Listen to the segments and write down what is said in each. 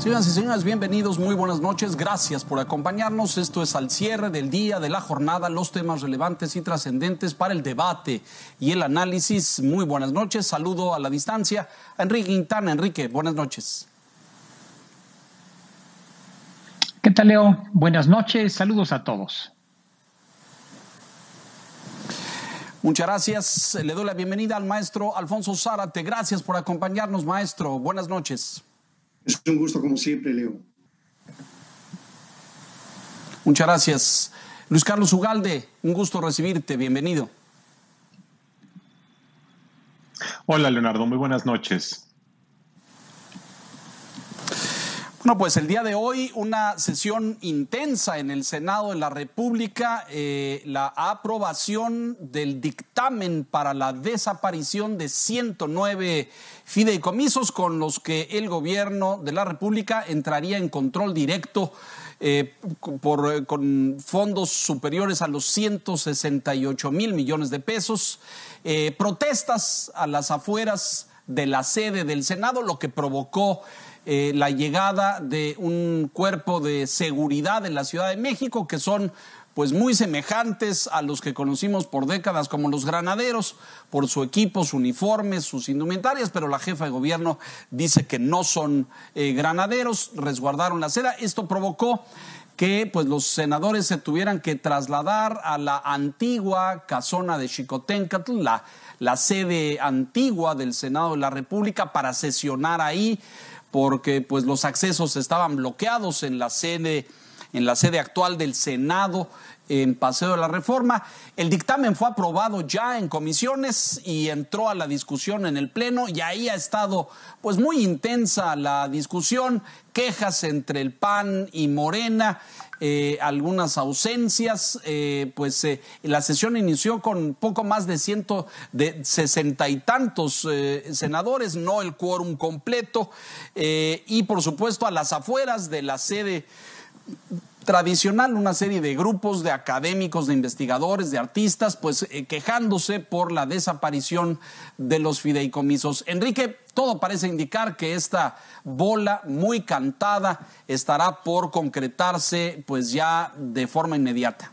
Señoras y señores, bienvenidos, muy buenas noches, gracias por acompañarnos. Esto es al cierre del día, de la jornada, los temas relevantes y trascendentes para el debate y el análisis. Muy buenas noches, saludo a la distancia a Enrique Quintana. Enrique, buenas noches. ¿Qué tal, Leo? Buenas noches, saludos a todos. Muchas gracias, le doy la bienvenida al maestro Alfonso Zárate. Gracias por acompañarnos, maestro, buenas noches. Es un gusto como siempre, Leo. Muchas gracias. Luis Carlos Ugalde, un gusto recibirte, bienvenido. Hola, Leonardo, muy buenas noches. Bueno, pues el día de hoy una sesión intensa en el Senado de la República, la aprobación del dictamen para la desaparición de 109 fideicomisos con los que el gobierno de la República entraría en control directo con fondos superiores a los 168 mil millones de pesos. Protestas a las afueras de la sede del Senado, lo que provocó la llegada de un cuerpo de seguridad en la Ciudad de México que son pues muy semejantes a los que conocimos por décadas como los granaderos, por su equipo, sus uniformes, sus indumentarias, pero la jefa de gobierno dice que no son granaderos, resguardaron la sede. Esto provocó que pues los senadores se tuvieran que trasladar a la antigua casona de Xicoténcatl, la sede antigua del Senado de la República, para sesionar ahí, porque pues los accesos estaban bloqueados en la sede actual del Senado en Paseo de la Reforma. El dictamen fue aprobado ya en comisiones y entró a la discusión en el Pleno, y ahí ha estado pues muy intensa la discusión, quejas entre el PAN y Morena, algunas ausencias. La sesión inició con poco más de 60 y tantos senadores, no el quórum completo, y por supuesto a las afueras de la sede tradicional, una serie de grupos de académicos, de investigadores, de artistas, pues quejándose por la desaparición de los fideicomisos. Enrique, todo parece indicar que esta bola muy cantada estará por concretarse pues ya de forma inmediata.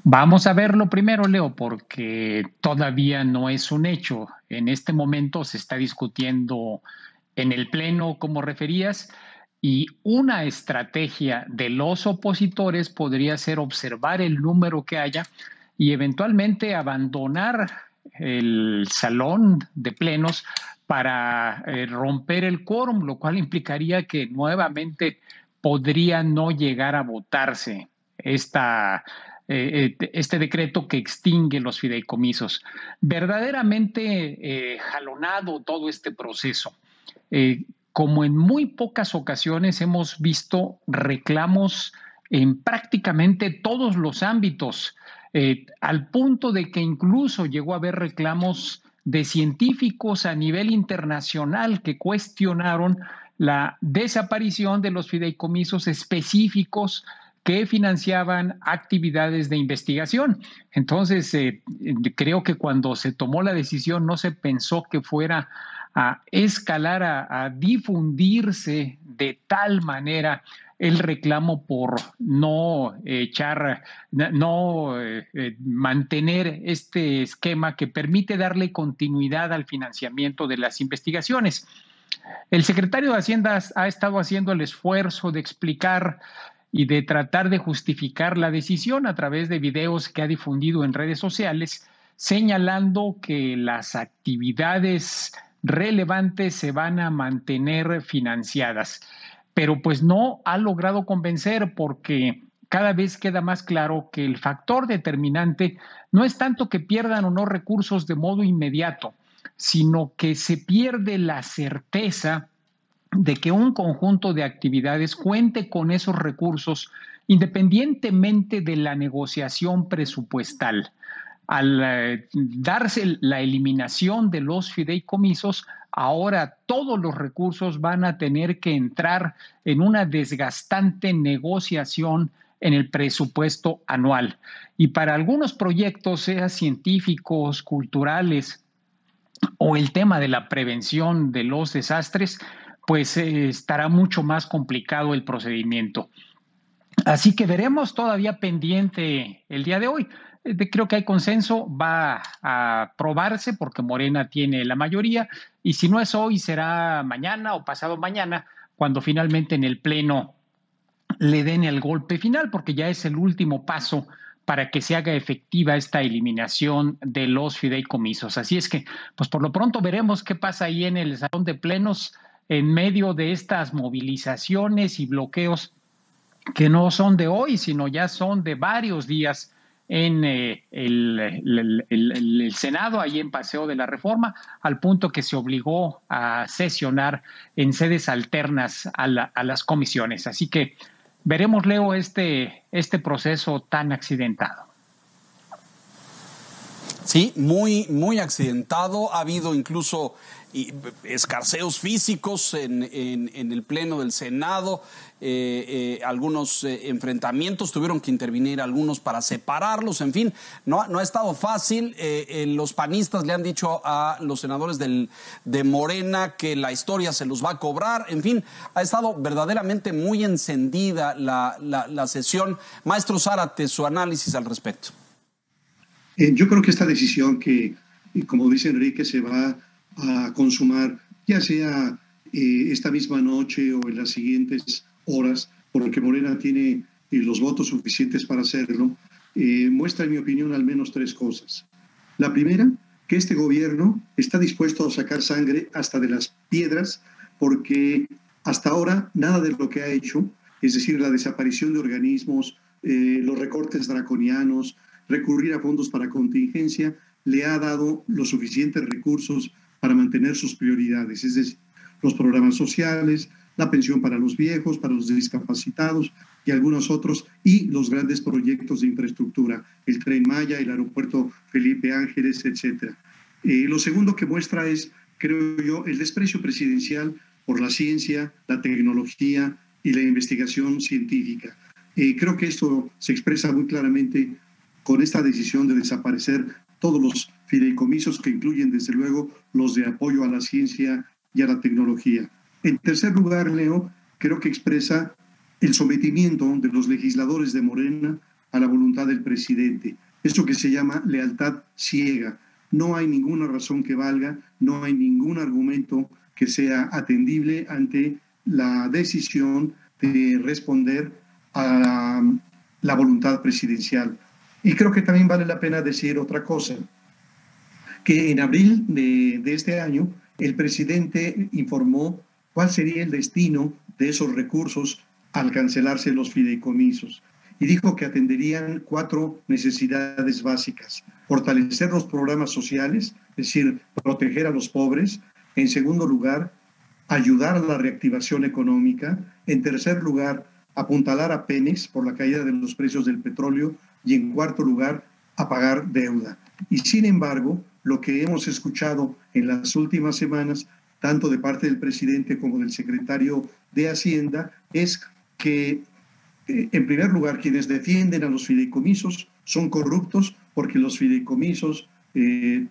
Vamos a verlo primero, Leo, porque todavía no es un hecho. En este momento se está discutiendo en el Pleno, como referías, y una estrategia de los opositores podría ser observar el número que haya y eventualmente abandonar el salón de plenos para romper el quórum, lo cual implicaría que nuevamente podría no llegar a votarse este decreto que extingue los fideicomisos. Verdaderamente jalonado todo este proceso. Como en muy pocas ocasiones hemos visto reclamos en prácticamente todos los ámbitos, al punto de que incluso llegó a haber reclamos de científicos a nivel internacional que cuestionaron la desaparición de los fideicomisos específicos que financiaban actividades de investigación. Entonces, creo que cuando se tomó la decisión no se pensó que fuera a escalar, a difundirse de tal manera el reclamo por mantener este esquema que permite darle continuidad al financiamiento de las investigaciones. El secretario de Hacienda ha estado haciendo el esfuerzo de explicar y de tratar de justificar la decisión a través de videos que ha difundido en redes sociales, señalando que las actividades relevantes se van a mantener financiadas, pero pues no ha logrado convencer, porque cada vez queda más claro que el factor determinante no es tanto que pierdan o no recursos de modo inmediato, sino que se pierde la certeza de que un conjunto de actividades cuente con esos recursos independientemente de la negociación presupuestal. Al darse la eliminación de los fideicomisos, ahora todos los recursos van a tener que entrar en una desgastante negociación en el presupuesto anual. Y para algunos proyectos, sea científicos, culturales o el tema de la prevención de los desastres, pues estará mucho más complicado el procedimiento. Así que veremos, todavía pendiente el día de hoy. Creo que hay consenso, va a aprobarse porque Morena tiene la mayoría, y si no es hoy, será mañana o pasado mañana, cuando finalmente en el Pleno le den el golpe final, porque ya es el último paso para que se haga efectiva esta eliminación de los fideicomisos. Así es que, pues por lo pronto veremos qué pasa ahí en el salón de plenos en medio de estas movilizaciones y bloqueos que no son de hoy, sino ya son de varios días en el Senado, ahí en Paseo de la Reforma, al punto que se obligó a sesionar en sedes alternas a las comisiones. Así que veremos, Leo, este proceso tan accidentado. Sí, muy, muy accidentado. Ha habido incluso escarceos físicos en el Pleno del Senado. Algunos enfrentamientos, tuvieron que intervenir algunos para separarlos. En fin, no ha estado fácil. Los panistas le han dicho a los senadores de Morena que la historia se los va a cobrar. En fin, ha estado verdaderamente muy encendida la sesión. Maestro Zárate, su análisis al respecto. Yo creo que esta decisión que, como dice Enrique, se va a consumar, ya sea esta misma noche o en las siguientes horas, porque Morena tiene los votos suficientes para hacerlo, muestra, en mi opinión, al menos tres cosas. La primera, que este gobierno está dispuesto a sacar sangre hasta de las piedras, porque hasta ahora nada de lo que ha hecho, es decir, la desaparición de organismos, los recortes draconianos, recurrir a fondos para contingencia, le ha dado los suficientes recursos para mantener sus prioridades, es decir, los programas sociales, la pensión para los viejos, para los discapacitados y algunos otros, y los grandes proyectos de infraestructura, el Tren Maya, el aeropuerto Felipe Ángeles, etc. Lo segundo que muestra es, creo yo, el desprecio presidencial por la ciencia, la tecnología y la investigación científica. Creo que esto se expresa muy claramente con esta decisión de desaparecer todos los fideicomisos, que incluyen desde luego los de apoyo a la ciencia y a la tecnología. En tercer lugar, Leo, creo que expresa el sometimiento de los legisladores de Morena a la voluntad del presidente. Esto que se llama lealtad ciega. No hay ninguna razón que valga, no hay ningún argumento que sea atendible ante la decisión de responder a la voluntad presidencial. Y creo que también vale la pena decir otra cosa, que en abril de este año el presidente informó cuál sería el destino de esos recursos al cancelarse los fideicomisos. Y dijo que atenderían 4 necesidades básicas: fortalecer los programas sociales, es decir, proteger a los pobres; en segundo lugar, ayudar a la reactivación económica; en tercer lugar, apuntalar a Pemex por la caída de los precios del petróleo; y en cuarto lugar, a pagar deuda. Y sin embargo, lo que hemos escuchado en las últimas semanas, tanto de parte del presidente como del secretario de Hacienda, es que, en primer lugar, quienes defienden a los fideicomisos son corruptos, porque los fideicomisos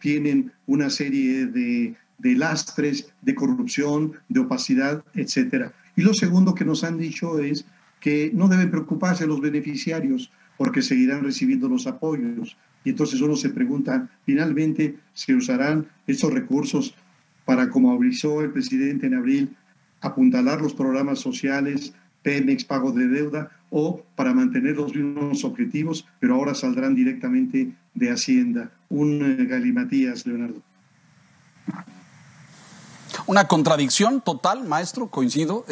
tienen una serie de lastres, de corrupción, de opacidad, etc. Y lo segundo que nos han dicho es que no deben preocuparse los beneficiarios, porque seguirán recibiendo los apoyos. Y entonces uno se pregunta, finalmente, ¿se usarán estos recursos para, como avisó el presidente en abril, apuntalar los programas sociales, Pemex, pago de deuda, o para mantener los mismos objetivos, pero ahora saldrán directamente de Hacienda? Un galimatías, Leonardo. Una contradicción total, maestro, coincido,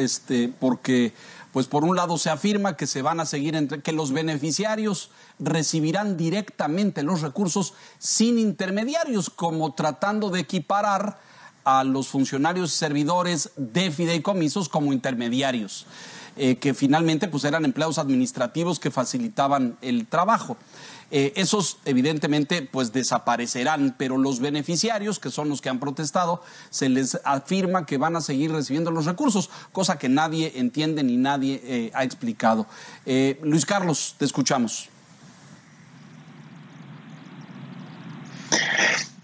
porque pues por un lado se afirma que se van a seguir que los beneficiarios recibirán directamente los recursos sin intermediarios, como tratando de equiparar a los funcionarios y servidores de fideicomisos como intermediarios, que finalmente pues eran empleados administrativos que facilitaban el trabajo. Esos evidentemente pues desaparecerán, pero los beneficiarios, que son los que han protestado, se les afirma que van a seguir recibiendo los recursos, cosa que nadie entiende ni nadie ha explicado. Luis Carlos, te escuchamos.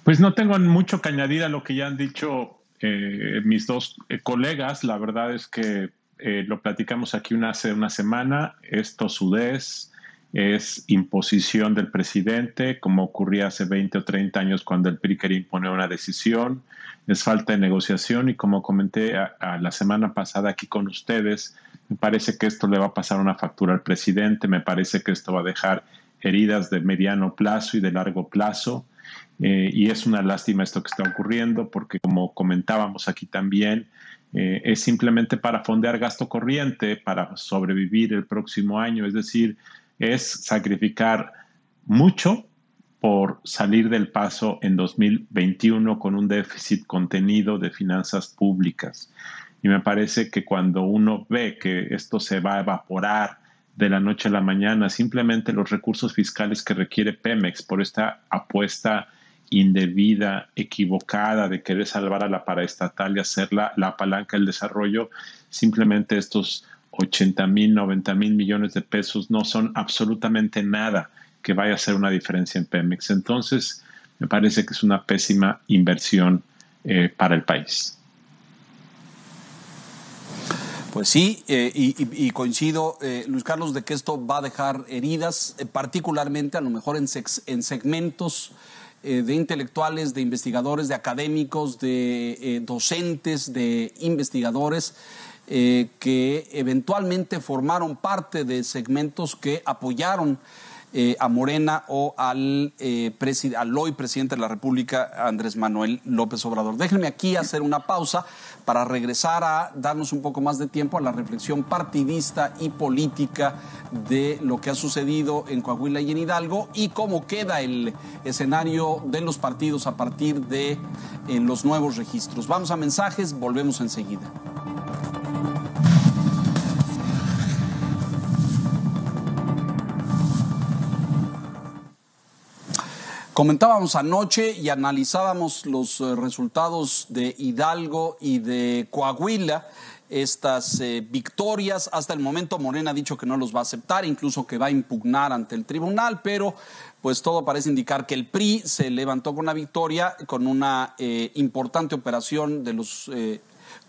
Pues no tengo mucho que añadir a lo que ya han dicho mis dos colegas. La verdad es que lo platicamos aquí hace una semana. Es tosudez, es imposición del presidente, como ocurría hace 20 o 30 años cuando el PRI quería imponer una decisión. Es falta de negociación y como comenté la semana pasada aquí con ustedes, me parece que esto le va a pasar una factura al presidente. Me parece que esto va a dejar heridas de mediano plazo y de largo plazo. Y es una lástima esto que está ocurriendo porque, como comentábamos aquí también, es simplemente para fondear gasto corriente, para sobrevivir el próximo año. Es decir, es sacrificar mucho por salir del paso en 2021 con un déficit contenido de finanzas públicas. Y me parece que cuando uno ve que esto se va a evaporar de la noche a la mañana, simplemente los recursos fiscales que requiere Pemex por esta apuesta indebida, equivocada de querer salvar a la paraestatal y hacerla la palanca del desarrollo, simplemente estos 80,000, 90,000 millones de pesos no son absolutamente nada que vaya a hacer una diferencia en Pemex. Entonces, me parece que es una pésima inversión para el país. Pues sí, y coincido, Luis Carlos, de que esto va a dejar heridas, particularmente a lo mejor en segmentos de intelectuales, de investigadores, de académicos, de docentes, de investigadores que eventualmente formaron parte de segmentos que apoyaron a Morena o al hoy presidente de la República, Andrés Manuel López Obrador. Déjenme aquí hacer una pausa para regresar a darnos un poco más de tiempo a la reflexión partidista y política de lo que ha sucedido en Coahuila y en Hidalgo y cómo queda el escenario de los partidos a partir de los nuevos registros. Vamos a mensajes, volvemos enseguida. Comentábamos anoche y analizábamos los resultados de Hidalgo y de Coahuila, estas victorias. Hasta el momento Morena ha dicho que no los va a aceptar, incluso que va a impugnar ante el tribunal, pero pues todo parece indicar que el PRI se levantó con la victoria, con una importante operación de los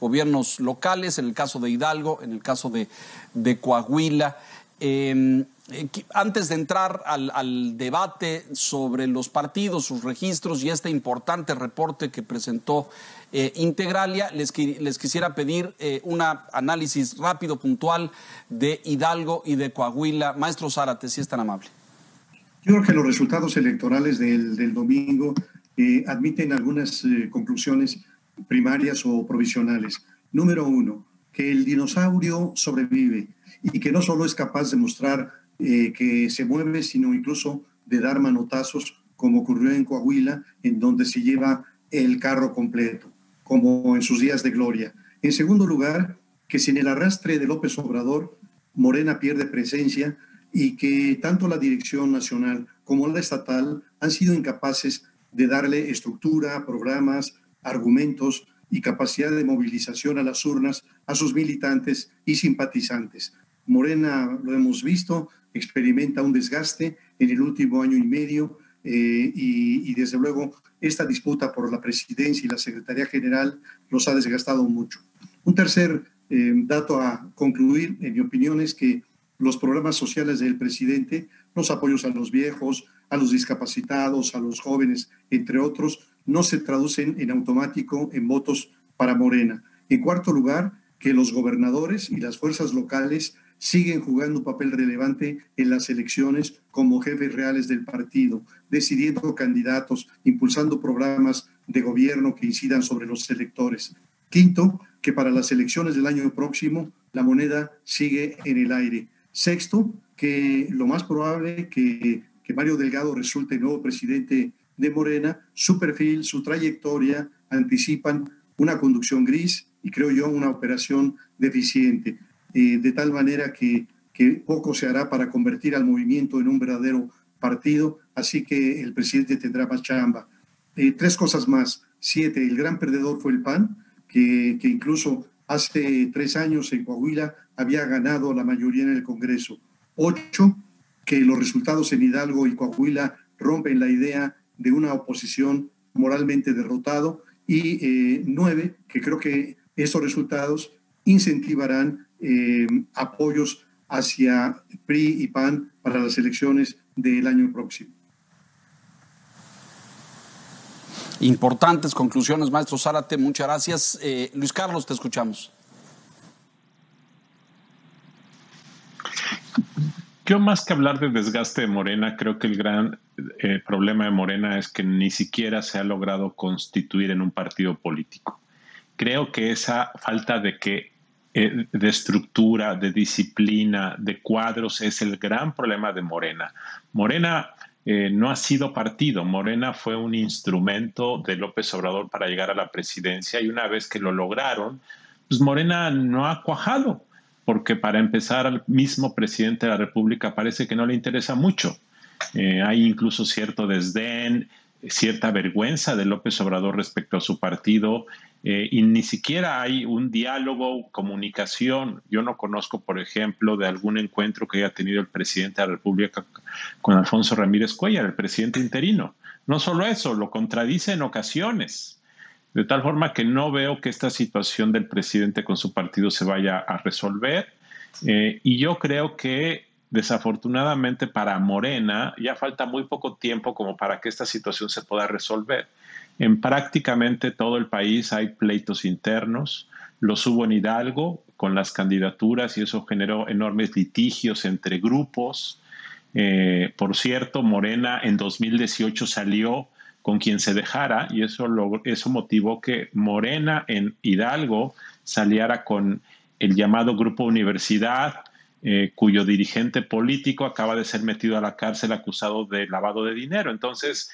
gobiernos locales, en el caso de Hidalgo, en el caso de Coahuila. Antes de entrar al debate sobre los partidos, sus registros y este importante reporte que presentó Integralia, les quisiera pedir un análisis rápido, puntual de Hidalgo y de Coahuila. Maestro Zárate, si es tan amable. Yo creo que los resultados electorales del domingo admiten algunas conclusiones primarias o provisionales. Número uno, que el dinosaurio sobrevive y que no solo es capaz de mostrar que se mueve, sino incluso de dar manotazos, como ocurrió en Coahuila, en donde se lleva el carro completo, como en sus días de gloria. En segundo lugar, que sin el arrastre de López Obrador, Morena pierde presencia y que tanto la dirección nacional como la estatal han sido incapaces de darle estructura, programas, argumentos y capacidad de movilización a las urnas, a sus militantes y simpatizantes. Morena, lo hemos visto, experimenta un desgaste en el último año y medio y desde luego esta disputa por la presidencia y la Secretaría General los ha desgastado mucho. Un tercer dato a concluir, en mi opinión, es que los programas sociales del presidente, los apoyos a los viejos, a los discapacitados, a los jóvenes, entre otros, no se traducen en automático en votos para Morena. En cuarto lugar, que los gobernadores y las fuerzas locales siguen jugando un papel relevante en las elecciones como jefes reales del partido, decidiendo candidatos, impulsando programas de gobierno que incidan sobre los electores. Quinto, que para las elecciones del año próximo la moneda sigue en el aire. Sexto, que lo más probable que Mario Delgado resulte nuevo presidente de Morena, su perfil, su trayectoria anticipan una conducción gris y creo yo una operación deficiente. De tal manera que poco se hará para convertir al movimiento en un verdadero partido, así que el presidente tendrá más chamba. Tres cosas más. 7, el gran perdedor fue el PAN, que incluso hace 3 años en Coahuila había ganado la mayoría en el Congreso. 8, que los resultados en Hidalgo y Coahuila rompen la idea de una oposición moralmente derrotado, y 9, que creo que esos resultados incentivarán apoyos hacia PRI y PAN para las elecciones del año próximo. Importantes conclusiones, maestro Zárate, muchas gracias. Luis Carlos, te escuchamos. Yo, más que hablar de desgaste de Morena, creo que el gran problema de Morena es que ni siquiera se ha logrado constituir en un partido político. Creo que esa falta de estructura, de disciplina, de cuadros es el gran problema de Morena. Morena no ha sido partido. Morena fue un instrumento de López Obrador para llegar a la presidencia, y una vez que lo lograron, pues Morena no ha cuajado, porque para empezar al mismo presidente de la República parece que no le interesa mucho. Hay incluso cierto desdén, cierta vergüenza de López Obrador respecto a su partido, y ni siquiera hay un diálogo, comunicación. Yo no conozco, por ejemplo, de algún encuentro que haya tenido el presidente de la República con Alfonso Ramírez Cuéllar, el presidente interino. No solo eso, lo contradice en ocasiones. De tal forma que no veo que esta situación del presidente con su partido se vaya a resolver. Y yo creo que, desafortunadamente para Morena, ya falta muy poco tiempo como para que esta situación se pueda resolver. En prácticamente todo el país hay pleitos internos. Los hubo en Hidalgo con las candidaturas, y eso generó enormes litigios entre grupos. Por cierto, Morena en 2018 salió con quien se dejara, y eso motivó que Morena en Hidalgo saliera con el llamado Grupo Universidad, cuyo dirigente político acaba de ser metido a la cárcel acusado de lavado de dinero. Entonces,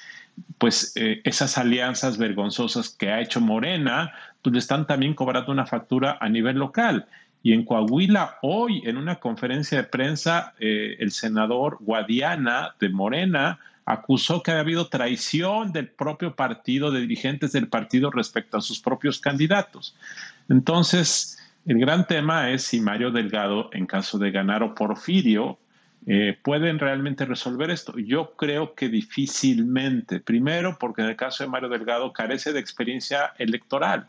pues esas alianzas vergonzosas que ha hecho Morena, pues le están también cobrando una factura a nivel local. Y en Coahuila, hoy, en una conferencia de prensa, el senador Guadiana de Morena acusó que ha habido traición del propio partido, de dirigentes del partido respecto a sus propios candidatos. Entonces, el gran tema es si Mario Delgado, en caso de ganar, o Porfirio, pueden realmente resolver esto. Yo creo que difícilmente. Primero, porque en el caso de Mario Delgado carece de experiencia electoral.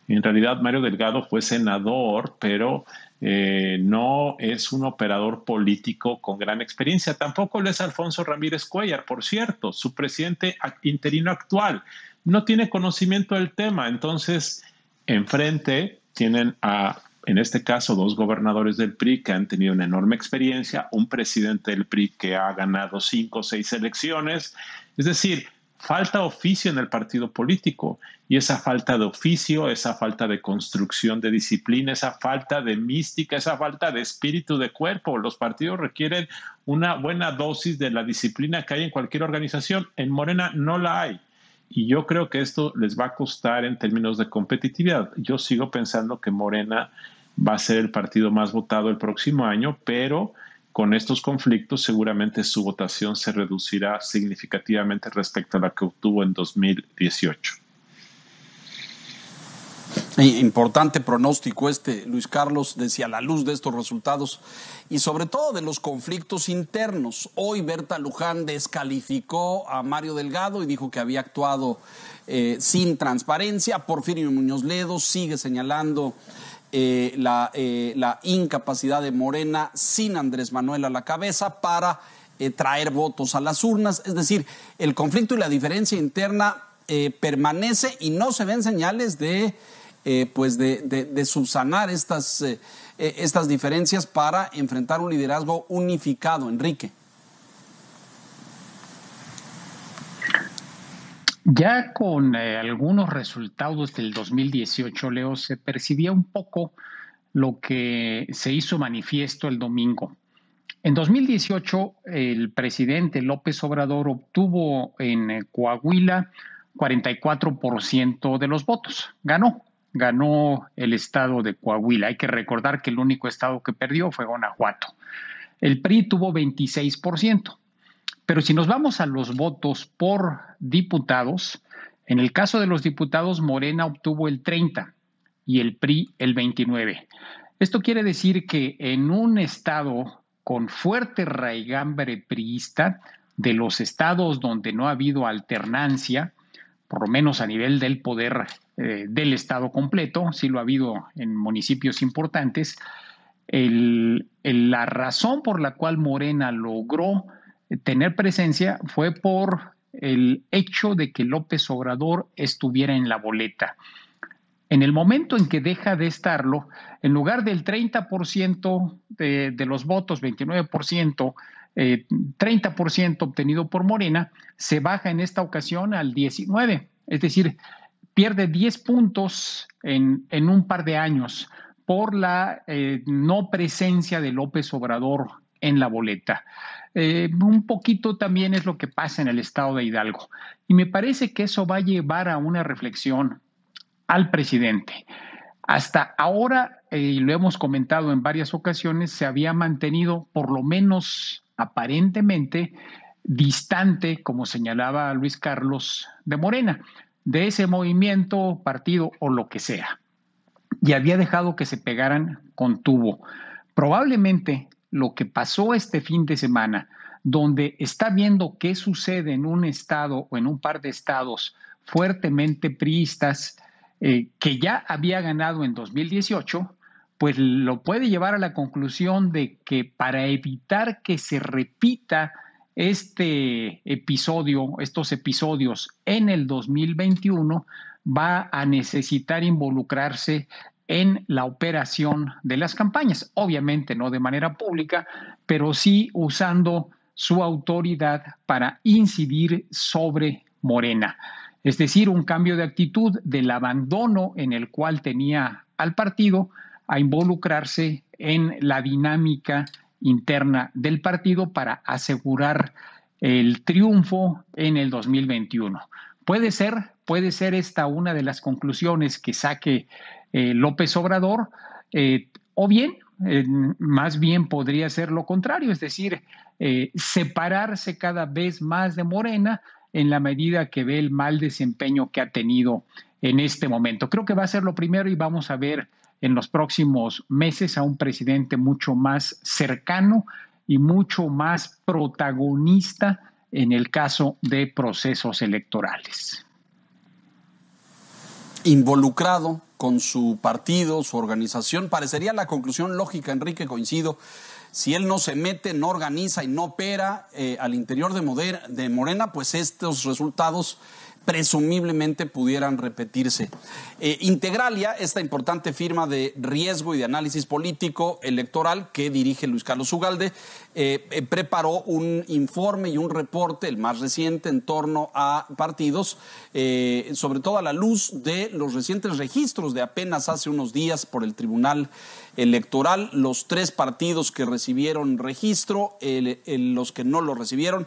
En realidad, Mario Delgado fue senador, pero no es un operador político con gran experiencia. Tampoco lo es Alfonso Ramírez Cuéllar, por cierto, su presidente interino actual. No tiene conocimiento del tema. Entonces, enfrente tienen en este caso, 2 gobernadores del PRI que han tenido una enorme experiencia, un presidente del PRI que ha ganado 5 o 6 elecciones. Es decir, falta oficio en el partido político, y esa falta de oficio, esa falta de construcción de disciplina, esa falta de mística, esa falta de espíritu de cuerpo. Los partidos requieren una buena dosis de la disciplina que hay en cualquier organización. En Morena no la hay. Y yo creo que esto les va a costar en términos de competitividad. Yo sigo pensando que Morena va a ser el partido más votado el próximo año, pero con estos conflictos seguramente su votación se reducirá significativamente respecto a la que obtuvo en 2018. Importante pronóstico Luis Carlos, decía, a la luz de estos resultados y sobre todo de los conflictos internos. Hoy Berta Luján descalificó a Mario Delgado y dijo que había actuado sin transparencia. Porfirio Muñoz Ledo sigue señalando la incapacidad de Morena sin Andrés Manuel a la cabeza para traer votos a las urnas. Es decir, el conflicto y la diferencia interna permanece y no se ven señales de subsanar estas diferencias para enfrentar un liderazgo unificado. Enrique. Ya con algunos resultados del 2018, Leo, se percibía un poco lo que se hizo manifiesto el domingo. En 2018, el presidente López Obrador obtuvo en Coahuila 44% de los votos. Ganó el estado de Coahuila. Hay que recordar que el único estado que perdió fue Guanajuato. El PRI tuvo 26%. Pero si nos vamos a los votos por diputados, en el caso de los diputados, Morena obtuvo el 30% y el PRI el 29%. Esto quiere decir que en un estado con fuerte raigambre priista, de los estados donde no ha habido alternancia, por lo menos a nivel del poder del Estado completo, sí lo ha habido en municipios importantes. La razón por la cual Morena logró tener presencia fue por el hecho de que López Obrador estuviera en la boleta. En el momento en que deja de estarlo, en lugar del 30% de los votos, 29%, 30% obtenido por Morena, se baja en esta ocasión al 19%. Es decir, pierde 10 puntos en un par de años por la no presencia de López Obrador en la boleta. Un poquito también es lo que pasa en el estado de Hidalgo. Y me parece que eso va a llevar a una reflexión al presidente. Hasta ahora, y lo hemos comentado en varias ocasiones, se había mantenido, por lo menos aparentemente, distante, como señalaba Luis Carlos, de Morena, de ese movimiento, partido o lo que sea. Y había dejado que se pegaran con tubo. Probablemente lo que pasó este fin de semana, donde está viendo qué sucede en un estado o en un par de estados fuertemente priistas, que ya había ganado en 2018, pues lo puede llevar a la conclusión de que para evitar que se repita estos episodios en el 2021, va a necesitar involucrarse en la operación de las campañas. Obviamente no de manera pública, pero sí usando su autoridad para incidir sobre Morena. Es decir, un cambio de actitud del abandono en el cual tenía al partido a involucrarse en la dinámica interna del partido para asegurar el triunfo en el 2021. Puede ser esta una de las conclusiones que saque López Obrador, o bien, más bien podría ser lo contrario, es decir, separarse cada vez más de Morena en la medida que ve el mal desempeño que ha tenido en este momento. Creo que va a ser lo primero y vamos a ver en los próximos meses a un presidente mucho más cercano y mucho más protagonista en el caso de procesos electorales. Involucrado con su partido, su organización, parecería la conclusión lógica, Enrique, coincido. Si él no se mete, no organiza y no opera al interior de Morena, pues estos resultados presumiblemente pudieran repetirse. Integralia, esta importante firma de riesgo y de análisis político electoral que dirige Luis Carlos Ugalde, preparó un informe y un reporte, el más reciente, en torno a partidos, sobre todo a la luz de los recientes registros de apenas hace unos días por el Tribunal Electoral, los 3 partidos que recibieron registro, los que no lo recibieron.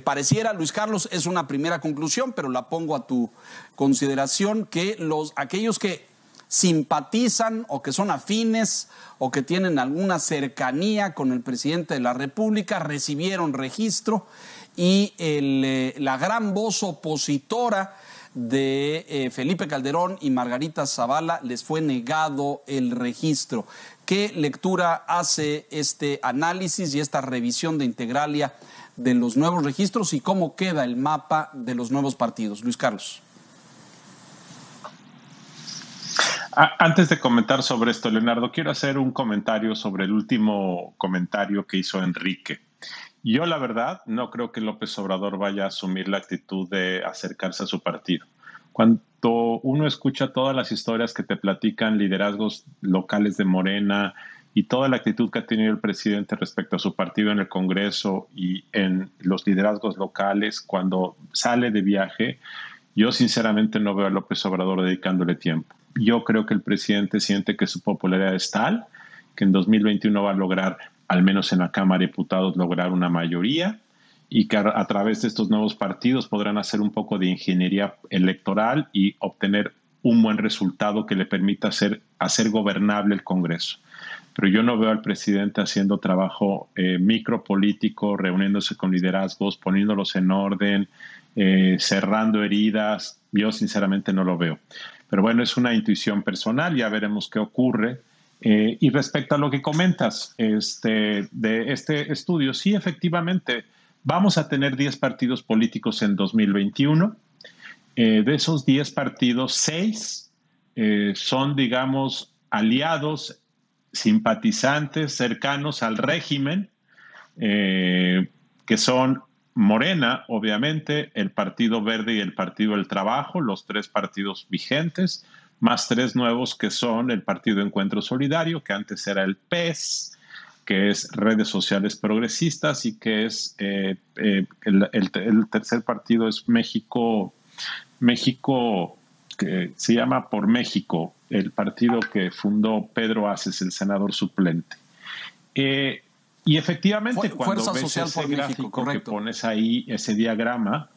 Pareciera, Luis Carlos, es una primera conclusión, pero la pongo a tu consideración, que aquellos que simpatizan o que son afines o que tienen alguna cercanía con el presidente de la República recibieron registro, y la gran voz opositora de Felipe Calderón y Margarita Zavala les fue negado el registro. ¿Qué lectura hace este análisis y esta revisión de Integralia de los nuevos registros y cómo queda el mapa de los nuevos partidos? Luis Carlos. Antes de comentar sobre esto, Leonardo, quiero hacer un comentario sobre el último comentario que hizo Enrique. Yo, la verdad, no creo que López Obrador vaya a asumir la actitud de acercarse a su partido. Cuando uno escucha todas las historias que te platican liderazgos locales de Morena y toda la actitud que ha tenido el presidente respecto a su partido en el Congreso y en los liderazgos locales cuando sale de viaje, yo sinceramente no veo a López Obrador dedicándole tiempo. Yo creo que el presidente siente que su popularidad es tal que en 2021 va a lograr, al menos en la Cámara de Diputados, lograr una mayoría, y que a través de estos nuevos partidos podrán hacer un poco de ingeniería electoral y obtener un buen resultado que le permita hacer gobernable el Congreso. Pero yo no veo al presidente haciendo trabajo micropolítico, reuniéndose con liderazgos, poniéndolos en orden, cerrando heridas. Yo sinceramente no lo veo. Pero bueno, es una intuición personal, ya veremos qué ocurre. Y respecto a lo que comentas de este estudio, sí, efectivamente, vamos a tener 10 partidos políticos en 2021. de esos 10 partidos, 6 son, digamos, aliados, simpatizantes, cercanos al régimen, que son Morena, obviamente, el Partido Verde y el Partido del Trabajo, los 3 partidos vigentes, más 3 nuevos que son el Partido Encuentro Solidario, que antes era el PES, que es Redes Sociales Progresistas, y que es el tercer partido es México, que se llama Por México, el partido que fundó Pedro Aces, el senador suplente. Y efectivamente, cuando Fuerza ves Social ese por gráfico México, que pones ahí, ese diagrama,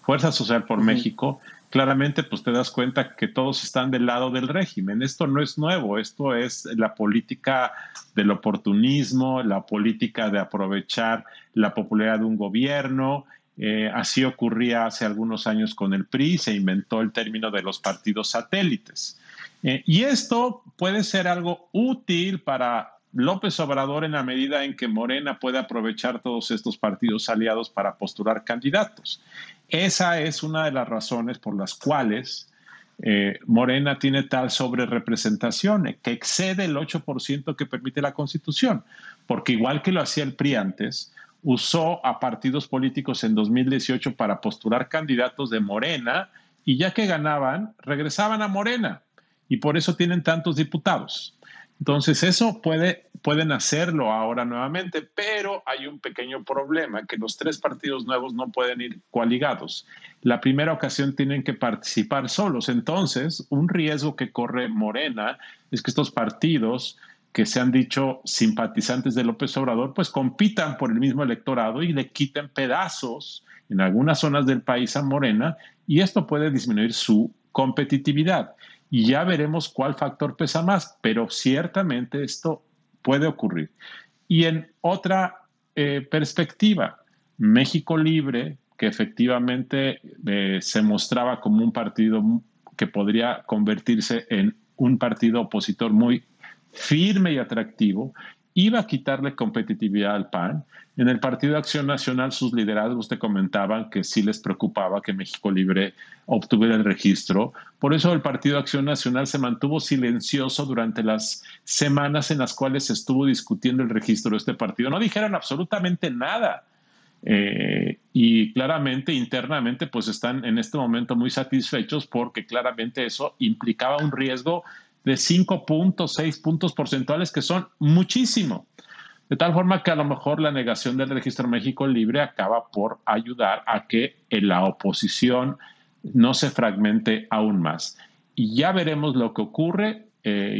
Fuerza Social por México, claramente pues te das cuenta que todos están del lado del régimen. Esto no es nuevo, esto es la política del oportunismo, la política de aprovechar la popularidad de un gobierno. Así ocurría hace algunos años con el PRI, se inventó el término de los partidos satélites. Y esto puede ser algo útil para López Obrador en la medida en que Morena puede aprovechar todos estos partidos aliados para postular candidatos. Esa es una de las razones por las cuales Morena tiene tal sobrerepresentación, que excede el 8% que permite la Constitución, porque igual que lo hacía el PRI antes, usó a partidos políticos en 2018 para postular candidatos de Morena, y ya que ganaban, regresaban a Morena, y por eso tienen tantos diputados. Entonces, eso pueden hacerlo ahora nuevamente, pero hay un pequeño problema, que los 3 partidos nuevos no pueden ir coaligados. La primera ocasión tienen que participar solos. Entonces, un riesgo que corre Morena es que estos partidos que se han dicho simpatizantes de López Obrador, pues compitan por el mismo electorado y le quiten pedazos en algunas zonas del país a Morena, y esto puede disminuir su competitividad. Y ya veremos cuál factor pesa más, pero ciertamente esto puede ocurrir. Y en otra perspectiva, México Libre, que efectivamente se mostraba como un partido que podría convertirse en un partido opositor muy firme y atractivo, iba a quitarle competitividad al PAN. En el Partido de Acción Nacional, sus liderazgos te comentaban que sí les preocupaba que México Libre obtuviera el registro. Por eso el Partido de Acción Nacional se mantuvo silencioso durante las semanas en las cuales se estuvo discutiendo el registro de este partido. No dijeron absolutamente nada. Y claramente, internamente, pues están en este momento muy satisfechos, porque claramente eso implicaba un riesgo de 5 puntos, 6 puntos porcentuales, que son muchísimo. De tal forma que a lo mejor la negación del registro México Libre acaba por ayudar a que la oposición no se fragmente aún más. Y ya veremos lo que ocurre.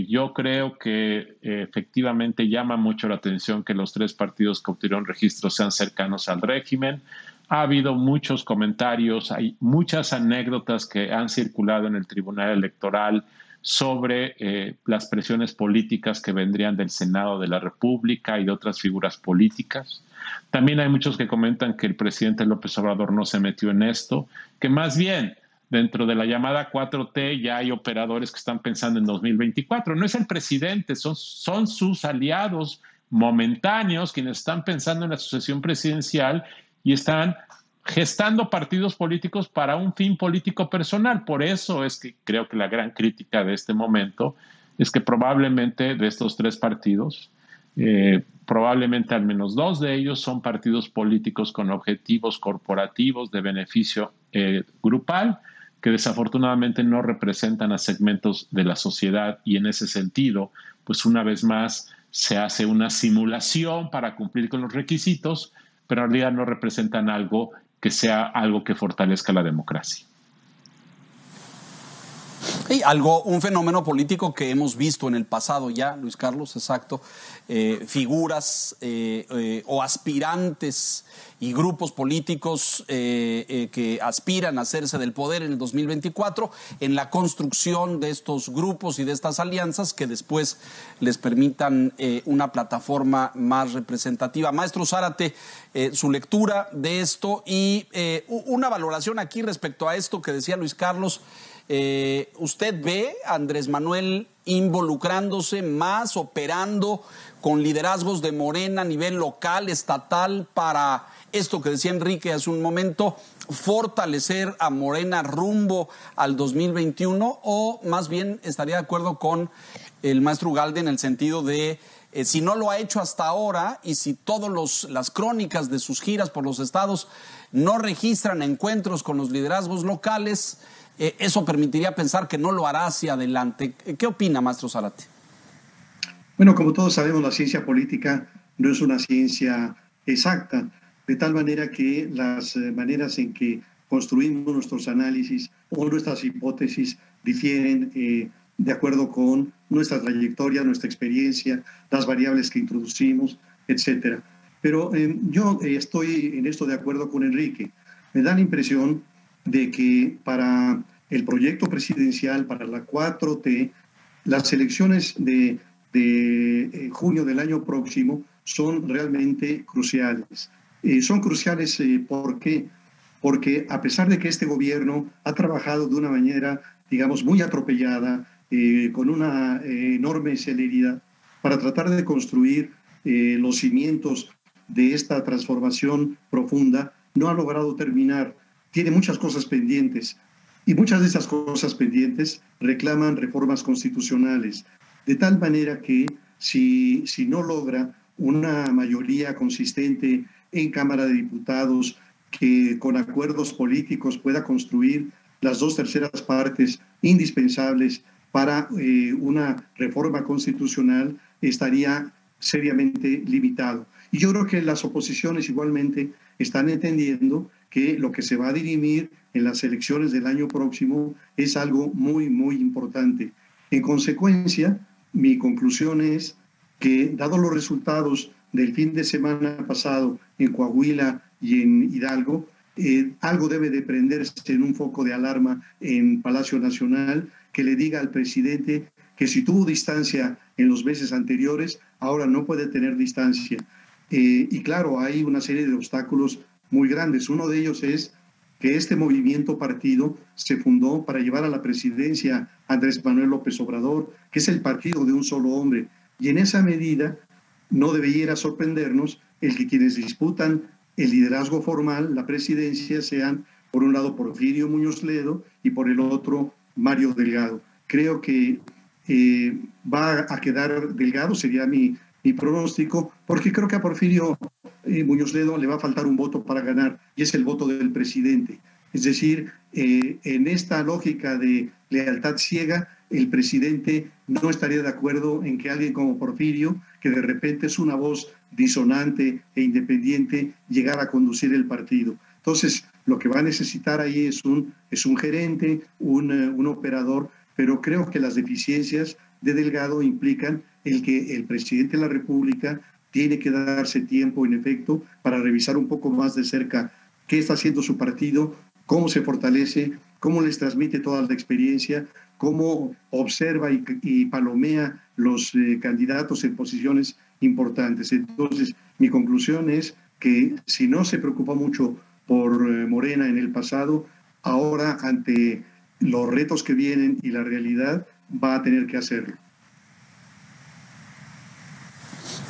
Yo creo que efectivamente llama mucho la atención que los 3 partidos que obtuvieron registro sean cercanos al régimen. Ha habido muchos comentarios, hay muchas anécdotas que han circulado en el Tribunal Electoral sobre las presiones políticas que vendrían del Senado de la República y de otras figuras políticas. También hay muchos que comentan que el presidente López Obrador no se metió en esto, que más bien dentro de la llamada 4T ya hay operadores que están pensando en 2024. No es el presidente, son sus aliados momentáneos quienes están pensando en la sucesión presidencial y están gestando partidos políticos para un fin político personal. Por eso es que creo que la gran crítica de este momento es que probablemente de estos 3 partidos, probablemente al menos 2 de ellos son partidos políticos con objetivos corporativos de beneficio grupal, que desafortunadamente no representan a segmentos de la sociedad, y en ese sentido, pues una vez más se hace una simulación para cumplir con los requisitos, pero en realidad no representan algo que sea algo que fortalezca la democracia. Y un fenómeno político que hemos visto en el pasado ya, Luis Carlos, exacto, figuras o aspirantes y grupos políticos que aspiran a hacerse del poder en el 2024, en la construcción de estos grupos y de estas alianzas que después les permitan una plataforma más representativa. Maestro Zárate, su lectura de esto y una valoración aquí respecto a esto que decía Luis Carlos. ¿Usted ve a Andrés Manuel involucrándose más, operando con liderazgos de Morena a nivel local, estatal, para esto que decía Enrique hace un momento, fortalecer a Morena rumbo al 2021, o más bien estaría de acuerdo con el maestro Ugalde en el sentido de si no lo ha hecho hasta ahora y si todas las crónicas de sus giras por los estados no registran encuentros con los liderazgos locales, eso permitiría pensar que no lo hará hacia adelante. ¿Qué opina, maestro Zárate? Bueno, como todos sabemos, la ciencia política no es una ciencia exacta, de tal manera que las maneras en que construimos nuestros análisis o nuestras hipótesis difieren de acuerdo con nuestra trayectoria, nuestra experiencia, las variables que introducimos, etcétera. Pero yo estoy en esto de acuerdo con Enrique. Me da la impresión de que para el proyecto presidencial, para la 4T, las elecciones de junio del año próximo son realmente cruciales. Son cruciales ¿por qué? Porque a pesar de que este gobierno ha trabajado de una manera, digamos, muy atropellada, con una enorme celeridad, para tratar de construir los cimientos de esta transformación profunda, no ha logrado terminar. Tiene muchas cosas pendientes y muchas de esas cosas pendientes reclaman reformas constitucionales, de tal manera que si no logra una mayoría consistente en Cámara de Diputados que con acuerdos políticos pueda construir las 2/3 partes indispensables para una reforma constitucional, estaría seriamente limitado. Y yo creo que las oposiciones igualmente están entendiendo que lo que se va a dirimir en las elecciones del año próximo es algo muy, muy importante. En consecuencia, mi conclusión es que, dado los resultados del fin de semana pasado en Coahuila y en Hidalgo, algo debe de prenderse en un foco de alarma en Palacio Nacional, que le diga al presidente que si tuvo distancia en los meses anteriores, ahora no puede tener distancia. Y claro, hay una serie de obstáculos muy grandes. Uno de ellos es que este movimiento partido se fundó para llevar a la presidencia a Andrés Manuel López Obrador, que es el partido de un solo hombre. Y en esa medida no debiera sorprendernos el que quienes disputan el liderazgo formal, la presidencia, sean por un lado Porfirio Muñoz Ledo y por el otro Mario Delgado. Creo que va a quedar Delgado, sería mi pronóstico, porque creo que a Porfirio Muñoz Ledo le va a faltar un voto para ganar, y es el voto del presidente. Es decir, en esta lógica de lealtad ciega, el presidente no estaría de acuerdo en que alguien como Porfirio, que de repente es una voz disonante e independiente, llegara a conducir el partido. Entonces, lo que va a necesitar ahí es un gerente, un operador, pero creo que las deficiencias de Delgado implican el que el presidente de la República tiene que darse tiempo, en efecto, para revisar un poco más de cerca qué está haciendo su partido, cómo se fortalece, cómo les transmite toda la experiencia, cómo observa y palomea los candidatos en posiciones importantes. Entonces, mi conclusión es que si no se preocupó mucho por Morena en el pasado, ahora ante los retos que vienen y la realidad va a tener que hacerlo.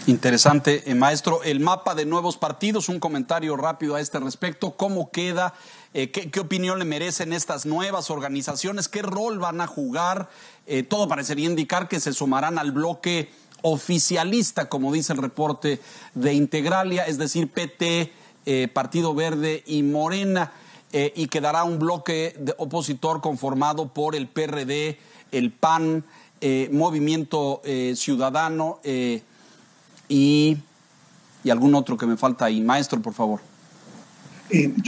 Interesante, maestro. El mapa de nuevos partidos, un comentario rápido a este respecto. ¿Cómo queda? ¿Qué opinión le merecen estas nuevas organizaciones? ¿Qué rol van a jugar? Todo parecería indicar que se sumarán al bloque oficialista, como dice el reporte de Integralia, es decir, PT, Partido Verde y Morena, y quedará un bloque opositor conformado por el PRD, el PAN, Movimiento Ciudadano, y algún otro que me falta ahí. Maestro, por favor.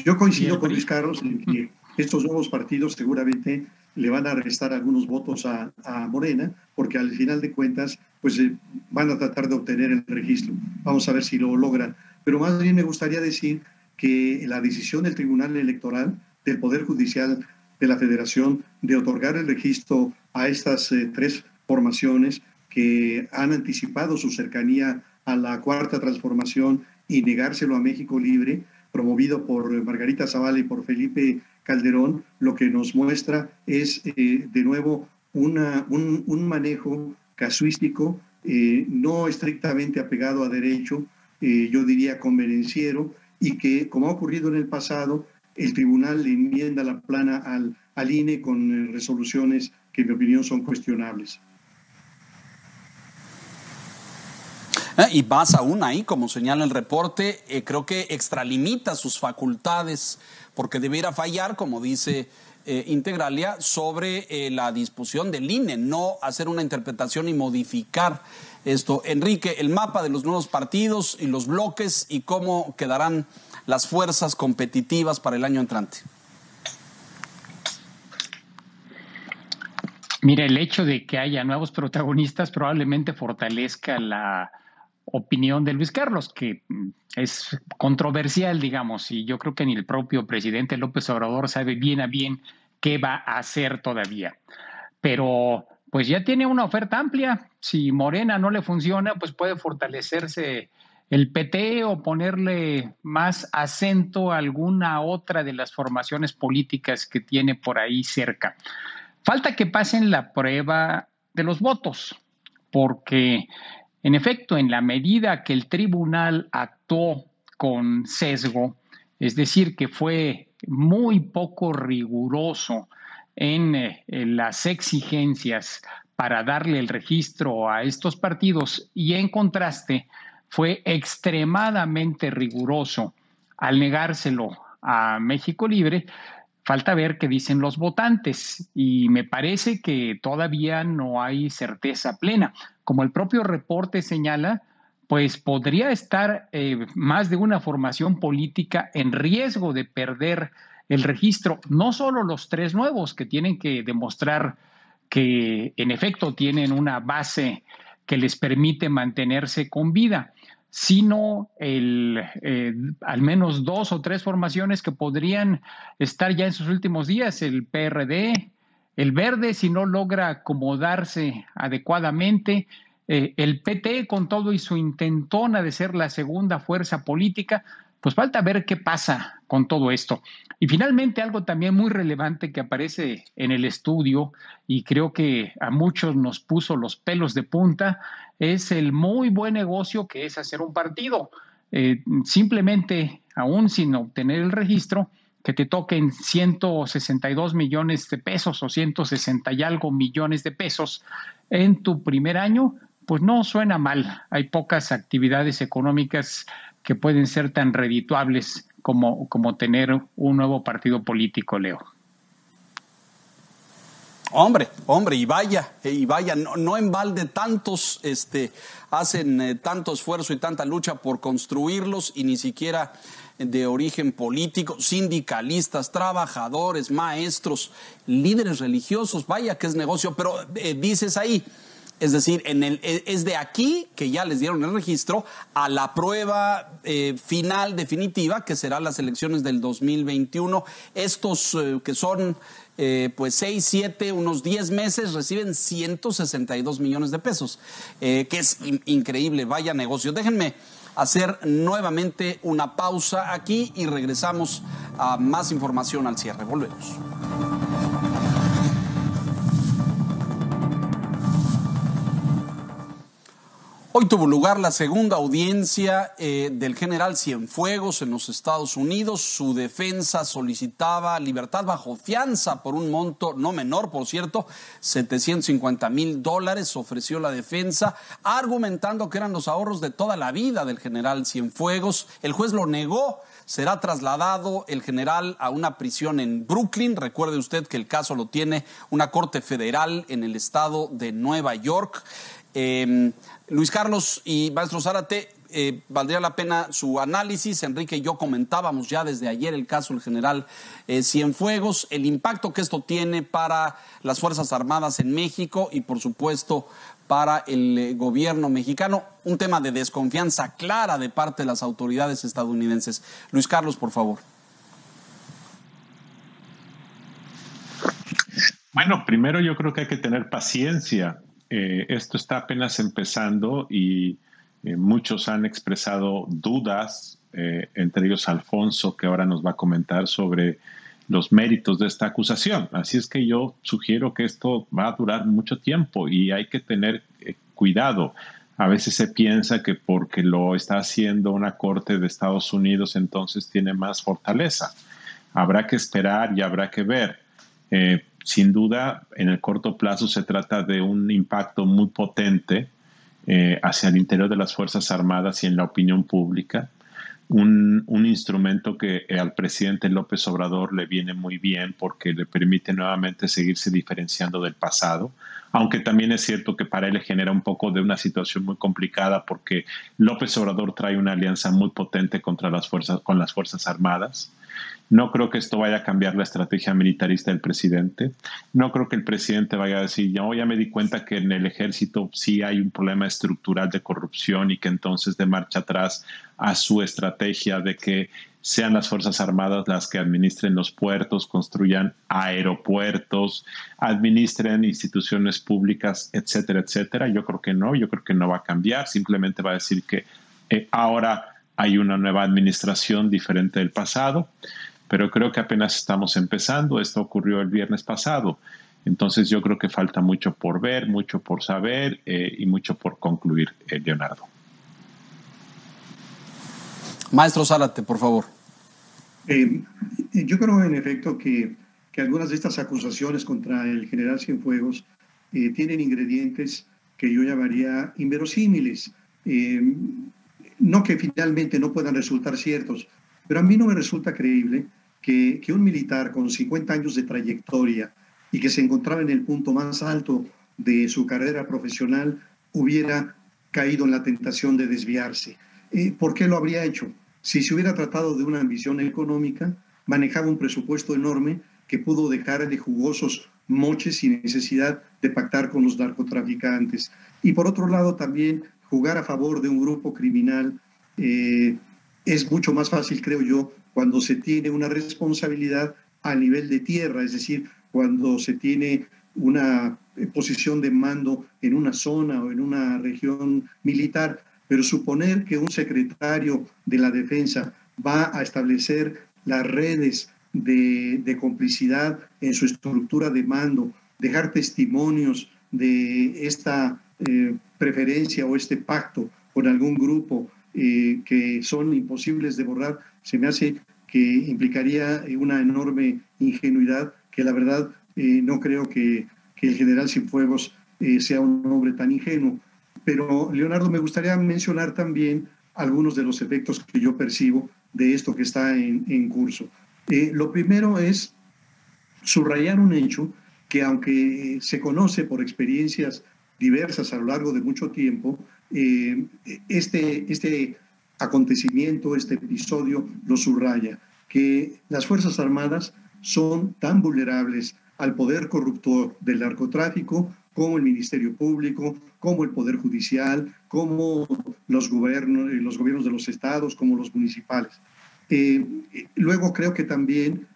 Yo coincido con Luis Carlos en que estos nuevos partidos seguramente le van a restar algunos votos a Morena, porque al final de cuentas pues van a tratar de obtener el registro. Vamos a ver si lo logran. Pero más bien me gustaría decir que la decisión del Tribunal Electoral, del Poder Judicial de la Federación, de otorgar el registro a estas tres formaciones que han anticipado su cercanía a la Cuarta Transformación y negárselo a México Libre, promovido por Margarita Zavala y por Felipe Calderón, lo que nos muestra es de nuevo un manejo casuístico, no estrictamente apegado a derecho, yo diría convenenciero, y que, como ha ocurrido en el pasado, el tribunal le enmienda la plana al INE con resoluciones que en mi opinión son cuestionables. Y más aún ahí, como señala el reporte, creo que extralimita sus facultades porque debiera fallar, como dice Integralia, sobre la disposición del INE, no hacer una interpretación y modificar esto. Enrique, el mapa de los nuevos partidos y los bloques y cómo quedarán las fuerzas competitivas para el año entrante. Mira, el hecho de que haya nuevos protagonistas probablemente fortalezca la opinión de Luis Carlos, que es controversial, digamos, y yo creo que ni el propio presidente López Obrador sabe bien a bien qué va a hacer todavía. Pero pues ya tiene una oferta amplia. Si Morena no le funciona, pues puede fortalecerse el PT o ponerle más acento a alguna otra de las formaciones políticas que tiene por ahí cerca. Falta que pasen la prueba de los votos, porque en efecto, en la medida que el tribunal actuó con sesgo, es decir, que fue muy poco riguroso en las exigencias para darle el registro a estos partidos y en contraste fue extremadamente riguroso al negárselo a México Libre, falta ver qué dicen los votantes y me parece que todavía no hay certeza plena. Como el propio reporte señala, pues podría estar más de una formación política en riesgo de perder el registro. No solo los tres nuevos que tienen que demostrar que en efecto tienen una base que les permite mantenerse con vida, sino al menos 2 o 3 formaciones que podrían estar ya en sus últimos días, el PRD, el Verde si no logra acomodarse adecuadamente, el PT con todo y su intentona de ser la segunda fuerza política, pues falta ver qué pasa con todo esto. Y finalmente algo también muy relevante que aparece en el estudio y creo que a muchos nos puso los pelos de punta es el muy buen negocio que es hacer un partido. Simplemente, aún sin obtener el registro, que te toquen 162 millones de pesos o 160 y algo millones de pesos en tu primer año, pues no suena mal. Hay pocas actividades económicas que pueden ser tan redituables como tener un nuevo partido político, Leo. Hombre, y vaya, no en balde tantos hacen tanto esfuerzo y tanta lucha por construirlos y ni siquiera de origen político, sindicalistas, trabajadores, maestros, líderes religiosos, vaya que es negocio, pero dices ahí, es decir, es de aquí que ya les dieron el registro a la prueba final definitiva que serán las elecciones del 2021. Estos que son pues 6, 7, unos 10 meses reciben 162 millones de pesos, que es increíble, vaya negocio. Déjenme hacer nuevamente una pausa aquí y regresamos a más información al cierre. Volvemos. Hoy tuvo lugar la segunda audiencia del general Cienfuegos en los Estados Unidos. Su defensa solicitaba libertad bajo fianza por un monto no menor, por cierto, $750,000. Ofreció la defensa, argumentando que eran los ahorros de toda la vida del general Cienfuegos. El juez lo negó. Será trasladado el general a una prisión en Brooklyn. Recuerde usted que el caso lo tiene una corte federal en el estado de Nueva York. Luis Carlos y maestro Zárate, valdría la pena su análisis. Enrique y yo comentábamos ya desde ayer el caso del general Cienfuegos, el impacto que esto tiene para las Fuerzas Armadas en México y por supuesto para el gobierno mexicano, un tema de desconfianza clara de parte de las autoridades estadounidenses. Luis Carlos, por favor. Bueno, primero yo creo que hay que tener paciencia. Esto está apenas empezando y muchos han expresado dudas, entre ellos Alfonso, que ahora nos va a comentar sobre los méritos de esta acusación. Así es que yo sugiero que esto va a durar mucho tiempo y hay que tener cuidado. A veces se piensa que porque lo está haciendo una corte de Estados Unidos, entonces tiene más fortaleza. Habrá que esperar y habrá que ver. Sin duda, en el corto plazo se trata de un impacto muy potente hacia el interior de las Fuerzas Armadas y en la opinión pública. Un instrumento que al presidente López Obrador le viene muy bien porque le permite nuevamente seguirse diferenciando del pasado, aunque también es cierto que para él le genera un poco de una situación muy complicada porque López Obrador trae una alianza muy potente con las Fuerzas Armadas. No creo que esto vaya a cambiar la estrategia militarista del presidente. No creo que el presidente vaya a decir, yo ya me di cuenta que en el ejército sí hay un problema estructural de corrupción y que entonces de marcha atrás a su estrategia de que sean las Fuerzas Armadas las que administren los puertos, construyan aeropuertos, administren instituciones públicas, etcétera, etcétera. Yo creo que no va a cambiar. Simplemente va a decir que ahora hay una nueva administración diferente del pasado. Pero creo que apenas estamos empezando. Esto ocurrió el viernes pasado. Entonces yo creo que falta mucho por ver, mucho por saber y mucho por concluir, Leonardo. Maestro Zárate, por favor. Yo creo en efecto que algunas de estas acusaciones contra el general Cienfuegos tienen ingredientes que yo llamaría inverosímiles. No que finalmente no puedan resultar ciertos, pero a mí no me resulta creíble que un militar con 50 años de trayectoria y que se encontraba en el punto más alto de su carrera profesional hubiera caído en la tentación de desviarse. ¿Por qué lo habría hecho? Si se hubiera tratado de una ambición económica, manejaba un presupuesto enorme que pudo dejarle jugosos moches sin necesidad de pactar con los narcotraficantes. Y por otro lado también jugar a favor de un grupo criminal es mucho más fácil, creo yo, cuando se tiene una responsabilidad a nivel de tierra, es decir, cuando se tiene una posición de mando en una zona o en una región militar, pero suponer que un secretario de la Defensa va a establecer las redes de complicidad en su estructura de mando, dejar testimonios de esta preferencia o este pacto con algún grupo que son imposibles de borrar, se me hace que implicaría una enorme ingenuidad que la verdad no creo que el general Cienfuegos sea un hombre tan ingenuo. Pero, Leonardo, me gustaría mencionar también algunos de los efectos que yo percibo de esto que está en curso. Lo primero es subrayar un hecho que, aunque se conoce por experiencias diversas a lo largo de mucho tiempo, este acontecimiento, este episodio lo subraya, que las Fuerzas Armadas son tan vulnerables al poder corruptor del narcotráfico como el Ministerio Público, como el Poder Judicial, como los gobiernos de los estados, como los municipales. Luego creo que también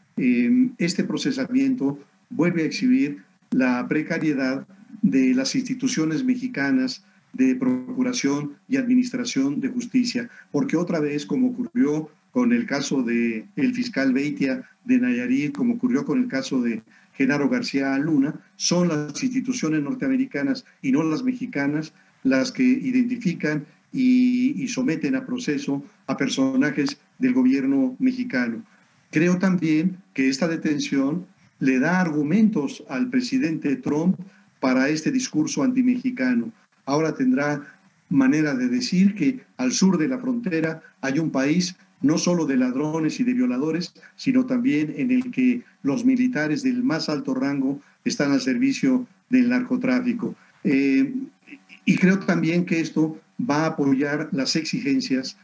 este procesamiento vuelve a exhibir la precariedad de las instituciones mexicanas de procuración y administración de justicia, porque otra vez, como ocurrió con el caso del fiscal Beitia de Nayarit, como ocurrió con el caso de Genaro García Luna, son las instituciones norteamericanas y no las mexicanas las que identifican y someten a proceso a personajes del gobierno mexicano. Creo también que esta detención le da argumentos al presidente Trump para este discurso antimexicano. Ahora tendrá manera de decir que al sur de la frontera hay un país no solo de ladrones y de violadores, sino también en el que los militares del más alto rango están al servicio del narcotráfico. Y creo también que esto va a apoyar las exigencias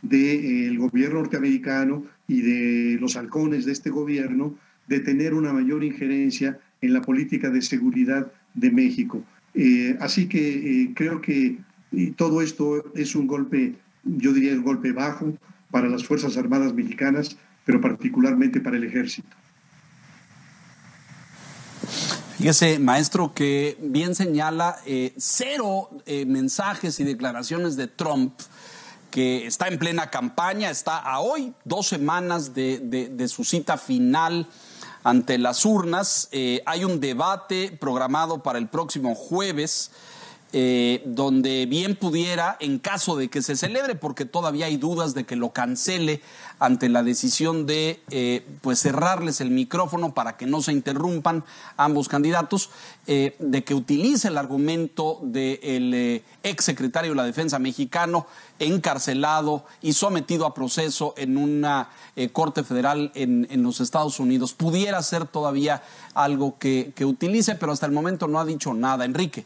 del gobierno norteamericano y de los halcones de este gobierno de tener una mayor injerencia en la política de seguridad de México. Así que creo que todo esto es un golpe, yo diría un golpe bajo para las Fuerzas Armadas mexicanas, pero particularmente para el Ejército. Fíjese, maestro, que bien señala, cero mensajes y declaraciones de Trump, que está en plena campaña, está a hoy 2 semanas de su cita final ante las urnas. Hay un debate programado para el próximo jueves donde bien pudiera, en caso de que se celebre, porque todavía hay dudas de que lo cancele ante la decisión de pues cerrarles el micrófono para que no se interrumpan ambos candidatos, de que utilice el argumento del exsecretario de la Defensa mexicano encarcelado y sometido a proceso en una corte federal en los Estados Unidos. Pudiera ser todavía algo que utilice, pero hasta el momento no ha dicho nada. Enrique.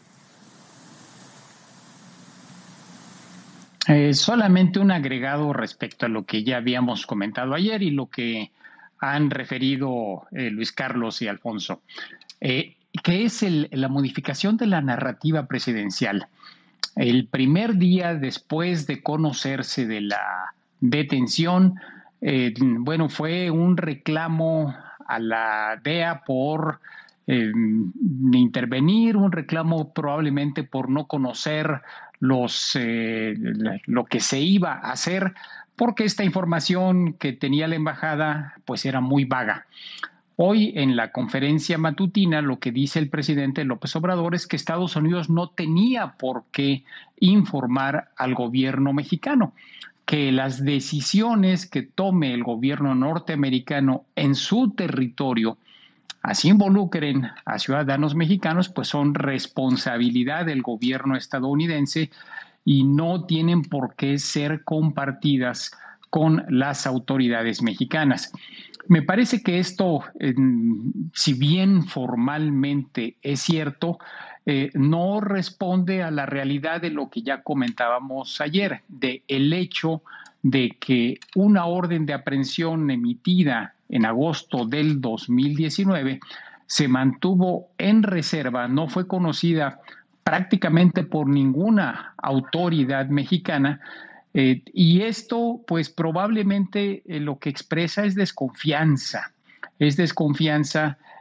Solamente un agregado respecto a lo que ya habíamos comentado ayer y lo que han referido Luis Carlos y Alfonso, que es la modificación de la narrativa presidencial. El primer día después de conocerse de la detención, fue un reclamo a la DEA por intervenir, un reclamo probablemente por no conocer lo que se iba a hacer, porque esta información que tenía la embajada pues era muy vaga. Hoy en la conferencia matutina lo que dice el presidente López Obrador es que Estados Unidos no tenía por qué informar al gobierno mexicano, que las decisiones que tome el gobierno norteamericano en su territorio, así involucren a ciudadanos mexicanos, pues son responsabilidad del gobierno estadounidense y no tienen por qué ser compartidas con las autoridades mexicanas. Me parece que esto, si bien formalmente es cierto, no responde a la realidad de lo que ya comentábamos ayer, de el hecho de que una orden de aprehensión emitida en agosto del 2019 se mantuvo en reserva, no fue conocida prácticamente por ninguna autoridad mexicana, y esto pues probablemente lo que expresa es desconfianza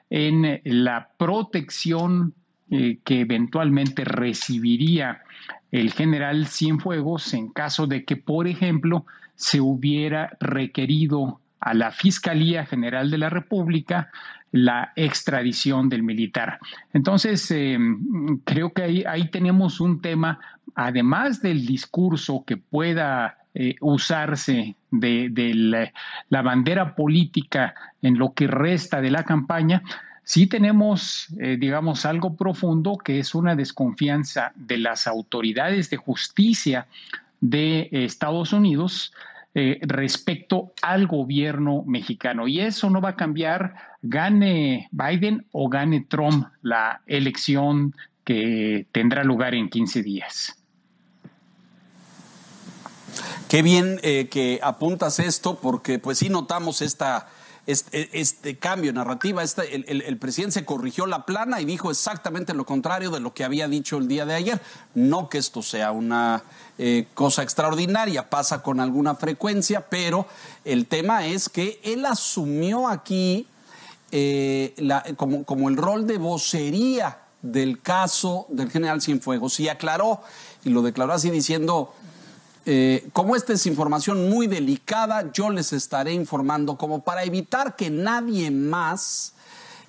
en la protección que eventualmente recibiría el general Cienfuegos en caso de que, por ejemplo, se hubiera requerido a la Fiscalía General de la República la extradición del militar. Entonces, creo que ahí tenemos un tema, además del discurso que pueda usarse de la bandera política en lo que resta de la campaña. Sí tenemos, digamos, algo profundo que es una desconfianza de las autoridades de justicia de Estados Unidos respecto al gobierno mexicano. Y eso no va a cambiar, gane Biden o gane Trump la elección que tendrá lugar en 15 días. Qué bien que apuntas esto, porque pues sí notamos este cambio de narrativa. El presidente se corrigió la plana y dijo exactamente lo contrario de lo que había dicho el día de ayer. No que esto sea una cosa extraordinaria, pasa con alguna frecuencia, pero el tema es que él asumió aquí como el rol de vocería del caso del general Cienfuegos y aclaró, y lo declaró así diciendo: como esta es información muy delicada, yo les estaré informando como para evitar que nadie más,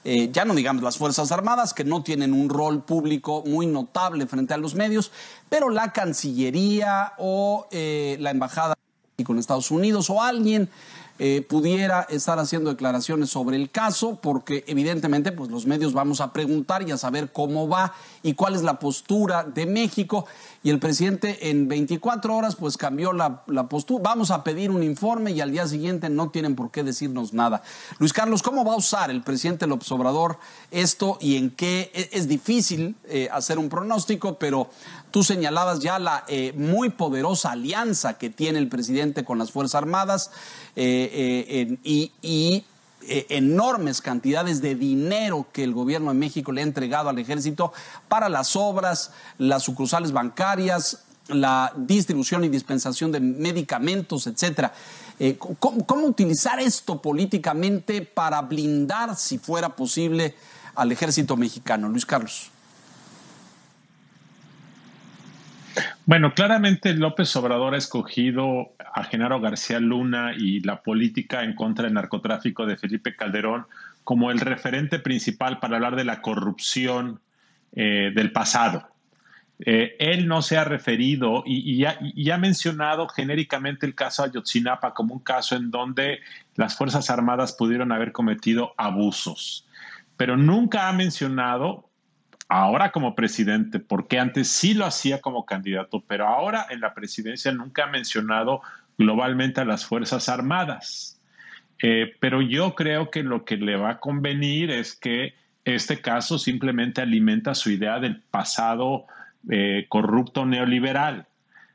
ya no digamos las Fuerzas Armadas, que no tienen un rol público muy notable frente a los medios, pero la Cancillería o la Embajada con Estados Unidos o alguien pudiera estar haciendo declaraciones sobre el caso, porque evidentemente pues los medios vamos a preguntar y a saber cómo va y cuál es la postura de México. Y el presidente en 24 horas pues cambió la postura. Vamos a pedir un informe y al día siguiente no tienen por qué decirnos nada. Luis Carlos, ¿cómo va a usar el presidente López Obrador esto y en qué? Es difícil hacer un pronóstico, pero tú señalabas ya la muy poderosa alianza que tiene el presidente con las Fuerzas Armadas y enormes cantidades de dinero que el gobierno de México le ha entregado al ejército para las obras, las sucursales bancarias, la distribución y dispensación de medicamentos, etcétera. ¿Cómo utilizar esto políticamente para blindar, si fuera posible, al ejército mexicano? Luis Carlos. Bueno, claramente López Obrador ha escogido a Genaro García Luna y la política en contra del narcotráfico de Felipe Calderón como el referente principal para hablar de la corrupción del pasado. Él no se ha referido y ha mencionado genéricamente el caso Ayotzinapa como un caso en donde las Fuerzas Armadas pudieron haber cometido abusos, pero nunca ha mencionado ahora como presidente, porque antes sí lo hacía como candidato, pero ahora en la presidencia nunca ha mencionado globalmente a las Fuerzas Armadas. Pero yo creo que lo que le va a convenir es que este caso simplemente alimenta su idea del pasado corrupto neoliberal.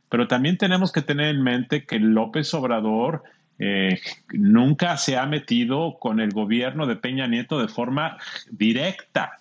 Pero también tenemos que tener en mente que López Obrador nunca se ha metido con el gobierno de Peña Nieto de forma directa.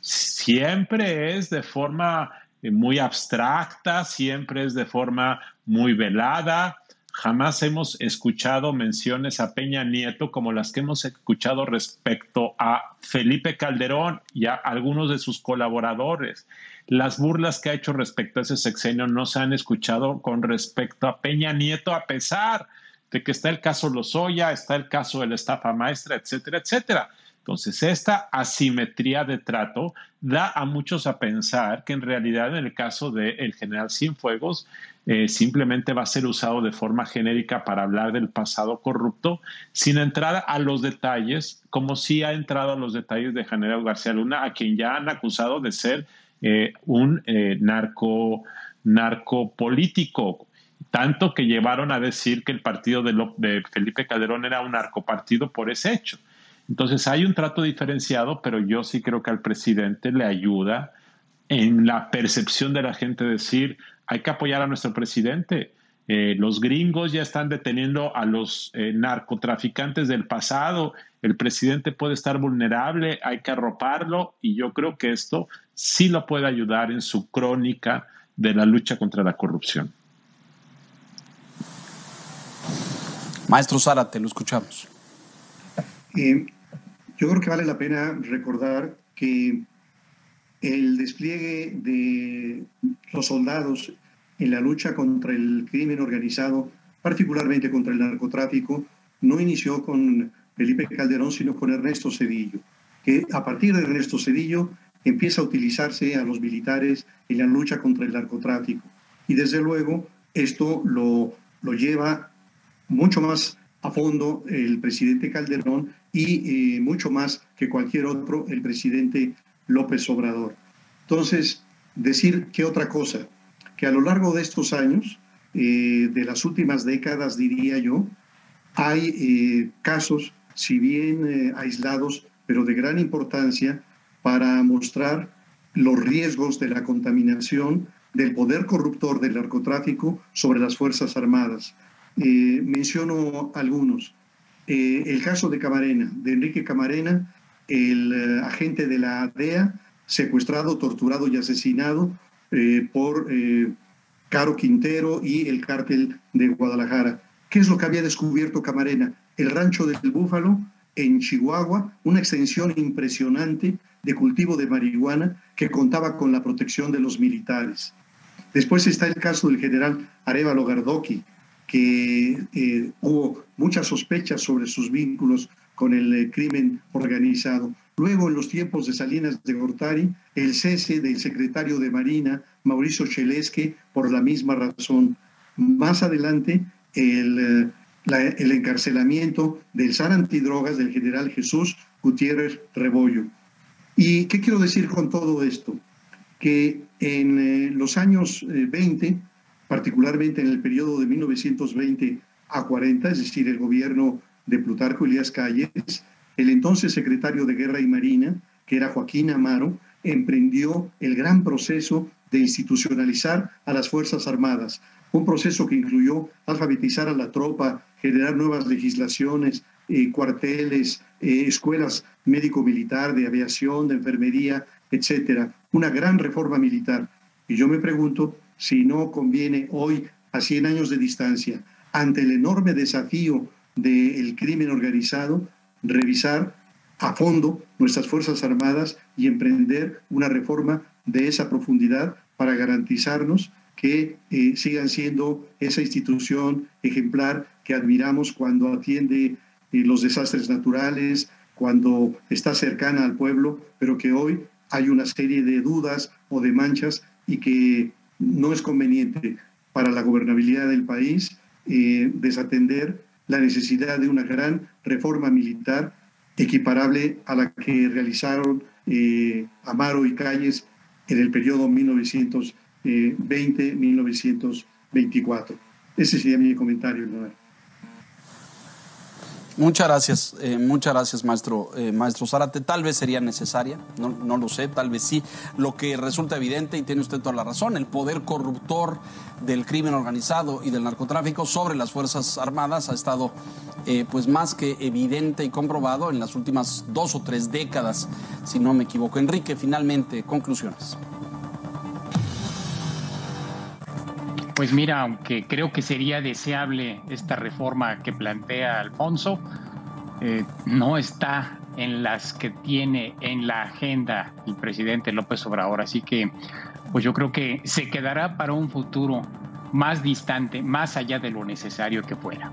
Siempre es de forma muy abstracta, siempre es de forma muy velada. Jamás hemos escuchado menciones a Peña Nieto como las que hemos escuchado respecto a Felipe Calderón y a algunos de sus colaboradores. Las burlas que ha hecho respecto a ese sexenio no se han escuchado con respecto a Peña Nieto, a pesar de que está el caso Lozoya, está el caso de la estafa maestra, etcétera, etcétera. Entonces, esta asimetría de trato da a muchos a pensar que en realidad en el caso del general Cienfuegos simplemente va a ser usado de forma genérica para hablar del pasado corrupto, sin entrar a los detalles, como sí ha entrado a los detalles de general García Luna, a quien ya han acusado de ser un narco político, tanto que llevaron a decir que el partido de Felipe Calderón era un narcopartido por ese hecho. Entonces hay un trato diferenciado, pero yo sí creo que al presidente le ayuda en la percepción de la gente decir, hay que apoyar a nuestro presidente. Los gringos ya están deteniendo a los narcotraficantes del pasado. El presidente puede estar vulnerable, hay que arroparlo y yo creo que esto sí lo puede ayudar en su crónica de la lucha contra la corrupción. Maestro Zárate, lo escuchamos. Yo creo que vale la pena recordar que el despliegue de los soldados en la lucha contra el crimen organizado, particularmente contra el narcotráfico, no inició con Felipe Calderón, sino con Ernesto Zedillo, que a partir de Ernesto Zedillo empieza a utilizarse a los militares en la lucha contra el narcotráfico. Y desde luego esto lo lleva mucho más a fondo el presidente Calderón y mucho más que cualquier otro el presidente López Obrador. Entonces, decir que otra cosa, que a lo largo de estos años, de las últimas décadas diría yo, hay casos, si bien aislados, pero de gran importancia para mostrar los riesgos de la contaminación del poder corruptor del narcotráfico sobre las Fuerzas Armadas. Menciono algunos. El caso de Camarena, de Enrique Camarena, el agente de la DEA, secuestrado, torturado y asesinado por Caro Quintero y el cártel de Guadalajara. ¿Qué es lo que había descubierto Camarena? El rancho del Búfalo en Chihuahua, una extensión impresionante de cultivo de marihuana que contaba con la protección de los militares. Después está el caso del general Arévalo Gardoqui, que hubo muchas sospechas sobre sus vínculos con el crimen organizado. Luego, en los tiempos de Salinas de Gortari, el cese del secretario de Marina, Mauricio Chelesque, por la misma razón. Más adelante, el encarcelamiento del zar antidrogas del general Jesús Gutiérrez Rebollo. ¿Y qué quiero decir con todo esto? Que en los años 20, particularmente en el periodo de 1920 a 40, es decir, el gobierno de Plutarco Elías Calles, el entonces secretario de Guerra y Marina, que era Joaquín Amaro, emprendió el gran proceso de institucionalizar a las Fuerzas Armadas, un proceso que incluyó alfabetizar a la tropa, generar nuevas legislaciones, cuarteles, escuelas médico-militar, de aviación, de enfermería, etcétera. Una gran reforma militar. Y yo me pregunto si no conviene hoy, a 100 años de distancia, ante el enorme desafío del crimen organizado, revisar a fondo nuestras Fuerzas Armadas y emprender una reforma de esa profundidad para garantizarnos que sigan siendo esa institución ejemplar que admiramos cuando atiende los desastres naturales, cuando está cercana al pueblo, pero que hoy hay una serie de dudas o de manchas y que no es conveniente para la gobernabilidad del país desatender la necesidad de una gran reforma militar equiparable a la que realizaron Amaro y Calles en el periodo 1920-1924. Ese sería mi comentario, Leonardo. Muchas gracias, maestro Zárate. Tal vez sería necesaria, no lo sé, tal vez sí. Lo que resulta evidente, y tiene usted toda la razón, el poder corruptor del crimen organizado y del narcotráfico sobre las Fuerzas Armadas ha estado pues más que evidente y comprobado en las últimas 2 o 3 décadas, si no me equivoco. Enrique, finalmente, conclusiones. Pues mira, aunque creo que sería deseable esta reforma que plantea Alfonso, no está en las que tiene en la agenda el presidente López Obrador. Así que, pues yo creo que se quedará para un futuro más distante, más allá de lo necesario que fuera.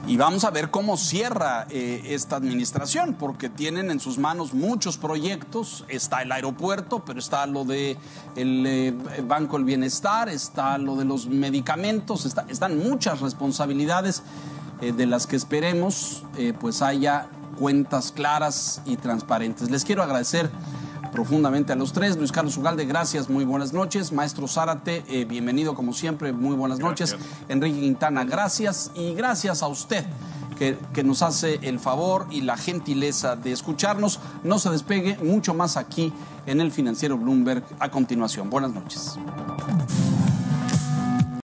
Y vamos a ver cómo cierra esta administración, porque tienen en sus manos muchos proyectos. Está el aeropuerto, pero está lo de el Banco del Bienestar, está lo de los medicamentos, están muchas responsabilidades de las que esperemos pues haya cuentas claras y transparentes. Les quiero agradecer profundamente a los tres. Luis Carlos Ugalde, gracias, muy buenas noches. Maestro Zárate, bienvenido como siempre, muy buenas noches. Gracias. Enrique Quintana, gracias, y gracias a usted que nos hace el favor y la gentileza de escucharnos. No se despegue, mucho más aquí en el Financiero Bloomberg a continuación. Buenas noches.